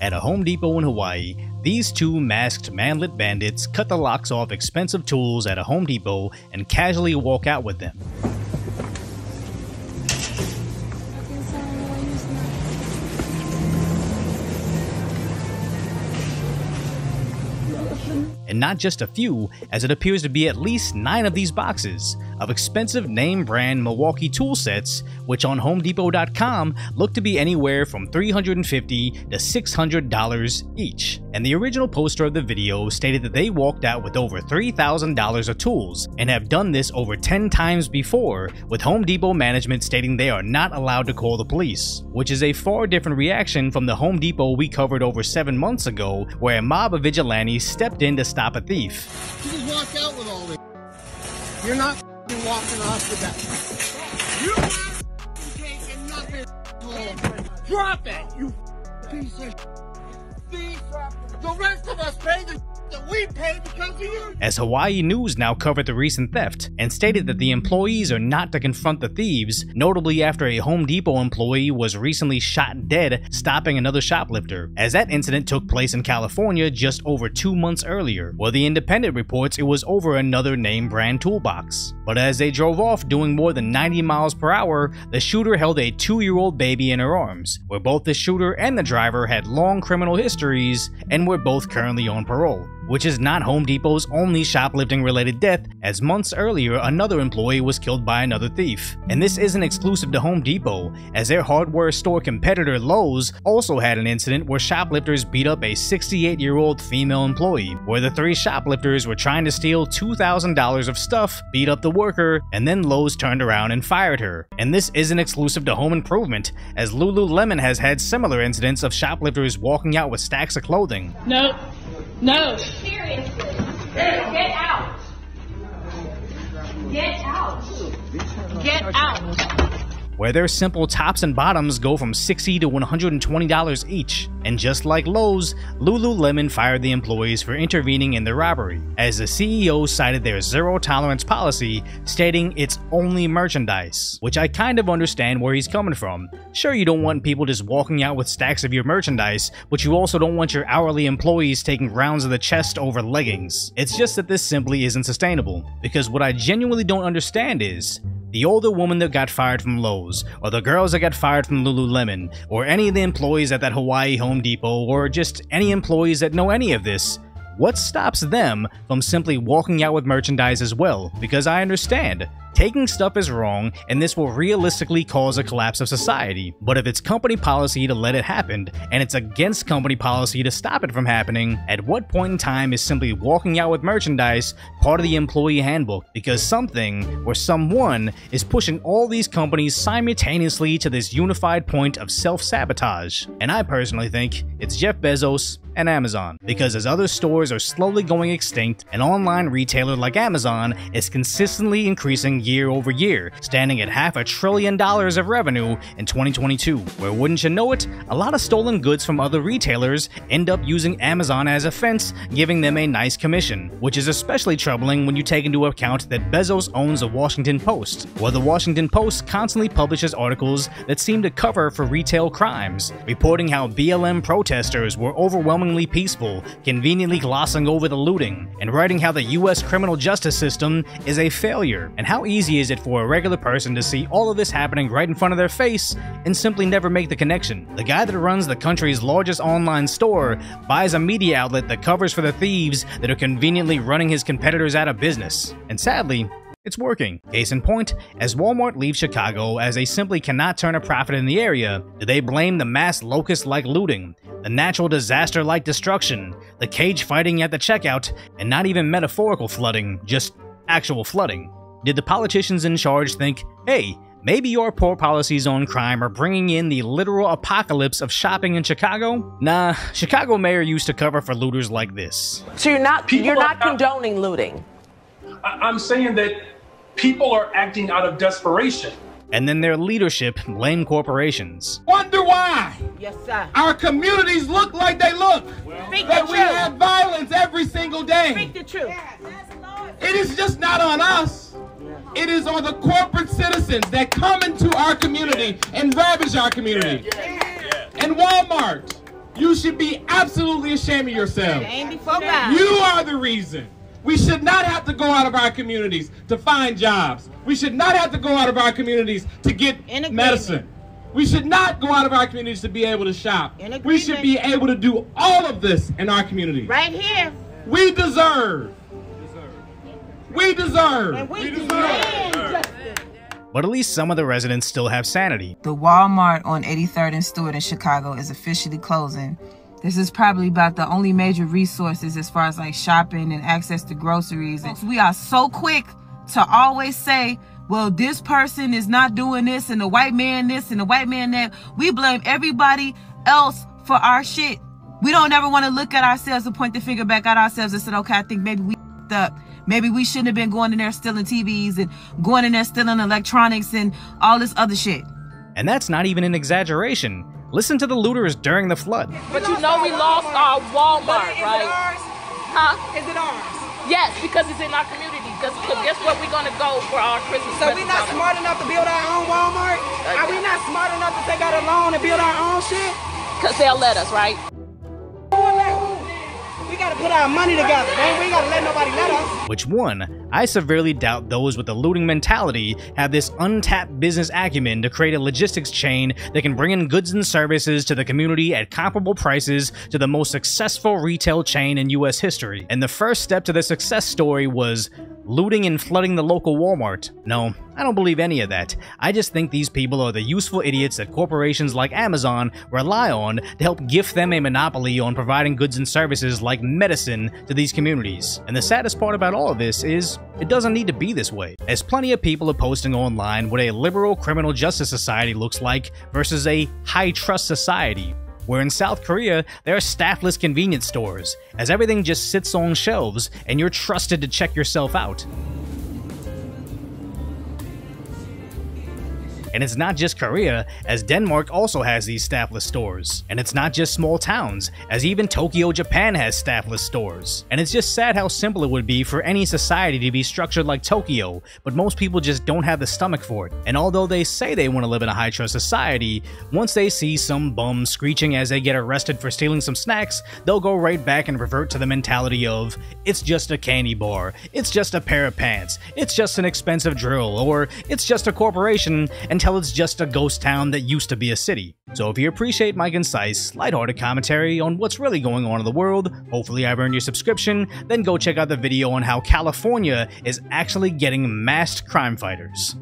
At a Home Depot in Hawaii, these two masked manlit bandits cut the locks off expensive tools at a Home Depot and casually walk out with them. And not just a few, as it appears to be at least 9 of these boxes of expensive name brand Milwaukee tool sets, which on HomeDepot.com look to be anywhere from $350 to $600 each. And the original poster of the video stated that they walked out with over $3,000 of tools, and have done this over 10 times before, with Home Depot management stating they are not allowed to call the police, which is a far different reaction from the Home Depot we covered over 7 months ago, where a mob of vigilantes stepped in to stop a thief. You just walk out with all this. You're not walking off with that. You're not taking nothing. Drop it, you piece of thief. The rest of us pay the that we pay because of you. As Hawaii News now covered the recent theft and stated that the employees are not to confront the thieves, notably after a Home Depot employee was recently shot dead stopping another shoplifter, as that incident took place in California just over 2 months earlier, while the Independent reports it was over another name brand toolbox. But as they drove off doing more than 90 miles per hour, the shooter held a 2-year-old baby in her arms, where both the shooter and the driver had long criminal histories and were both currently on parole. Which is not Home Depot's only shoplifting-related death, as months earlier another employee was killed by another thief. And this isn't exclusive to Home Depot, as their hardware store competitor Lowe's also had an incident where shoplifters beat up a 68-year-old female employee, where the 3 shoplifters were trying to steal $2,000 of stuff, beat up the worker, and then Lowe's turned around and fired her. And this isn't exclusive to home improvement, as Lululemon has had similar incidents of shoplifters walking out with stacks of clothing. No. No. Seriously. Get out. Get out. Get out. Where their simple tops and bottoms go from $60 to $120 each. And just like Lowe's, Lululemon fired the employees for intervening in the robbery, as the CEO cited their zero-tolerance policy, stating it's only merchandise, which I kind of understand where he's coming from. Sure, you don't want people just walking out with stacks of your merchandise, but you also don't want your hourly employees taking rounds of the chest over leggings. It's just that this simply isn't sustainable, because what I genuinely don't understand is, the older woman that got fired from Lowe's, or the girls that got fired from Lululemon, or any of the employees at that Hawaii Home Depot, or just any employees that know any of this, what stops them from simply walking out with merchandise as well? Because I understand, taking stuff is wrong, and this will realistically cause a collapse of society. But if it's company policy to let it happen, and it's against company policy to stop it from happening, at what point in time is simply walking out with merchandise part of the employee handbook? Because something, or someone, is pushing all these companies simultaneously to this unified point of self-sabotage. And I personally think it's Jeff Bezos and Amazon, because as other stores are slowly going extinct, an online retailer like Amazon is consistently increasing year over year, standing at $500 billion of revenue in 2022, where wouldn't you know it, a lot of stolen goods from other retailers end up using Amazon as a fence, giving them a nice commission, which is especially troubling when you take into account that Bezos owns the Washington Post, where the Washington Post constantly publishes articles that seem to cover for retail crimes, reporting how BLM protesters were overwhelmingly peaceful, conveniently glossing over the looting, and writing how the US criminal justice system is a failure, and how easy is it for a regular person to see all of this happening right in front of their face and simply never make the connection. The guy that runs the country's largest online store buys a media outlet that covers for the thieves that are conveniently running his competitors out of business. And sadly, it's working. Case in point, as Walmart leaves Chicago as they simply cannot turn a profit in the area, do they blame the mass locust-like looting, the natural disaster-like destruction, the cage fighting at the checkout, and not even metaphorical flooding, just actual flooding? Did the politicians in charge think, hey, maybe your poor policies on crime are bringing in the literal apocalypse of shopping in Chicago? Nah, Chicago mayor used to cover for looters like this. So you're not condoning looting? I'm saying that people are acting out of desperation. And then their leadership blame corporations. Wonder why? Yes, sir. Our communities look like they look. Speak that the we truth. have violence every single day. Speak the truth. It is just not on us. It is on the corporate citizens that come into our community and ravage our community. And Walmart, You should be absolutely ashamed of yourself. Ain't before God. You are the reason. We should not have to go out of our communities to find jobs. We should not have to go out of our communities to get medicine. We should not go out of our communities to be able to shop. We should be able to do all of this in our communities. Right here. We deserve. We deserve. And we deserve. But at least some of the residents still have sanity. The Walmart on 83rd and Stewart in Chicago is officially closing. This is probably about the only major resources as far as like shopping and access to groceries. And we are so quick to always say, well, this person is not doing this and the white man this and the white man that. We blame everybody else for our shit. We don't ever want to look at ourselves and point the finger back at ourselves and say, okay, I think maybe we f***ed up. Maybe we shouldn't have been going in there stealing TVs and going in there stealing electronics and all this other shit. And that's not even an exaggeration. Listen to the looters during the flood. But you know we lost our Walmart, right? Ours? Huh? Is it ours? Yes, because it's in our community. Because guess where we're going to go for our Christmas So we're not smart enough to build our own Walmart? Are we not smart enough to take out a loan and build our own shit? Because they'll let us, right? We gotta put our money together, man. We ain't gotta let nobody let us. Which one? I severely doubt those with the looting mentality have this untapped business acumen to create a logistics chain that can bring in goods and services to the community at comparable prices to the most successful retail chain in US history. And the first step to the success story was looting and flooding the local Walmart. No, I don't believe any of that. I just think these people are the useful idiots that corporations like Amazon rely on to help gift them a monopoly on providing goods and services like medicine to these communities. And the saddest part about all of this is it doesn't need to be this way, as plenty of people are posting online what a liberal criminal justice society looks like versus a high-trust society, where in South Korea, there are staffless convenience stores, as everything just sits on shelves and you're trusted to check yourself out. And it's not just Korea, as Denmark also has these staffless stores. And it's not just small towns, as even Tokyo, Japan has staffless stores. And it's just sad how simple it would be for any society to be structured like Tokyo, but most people just don't have the stomach for it. And although they say they want to live in a high-trust society, once they see some bum screeching as they get arrested for stealing some snacks, they'll go right back and revert to the mentality of, it's just a candy bar, it's just a pair of pants, it's just an expensive drill, or it's just a corporation, until it's just a ghost town that used to be a city. So if you appreciate my concise, lighthearted commentary on what's really going on in the world, hopefully I've earned your subscription, then go check out the video on how California is actually getting masked crime fighters.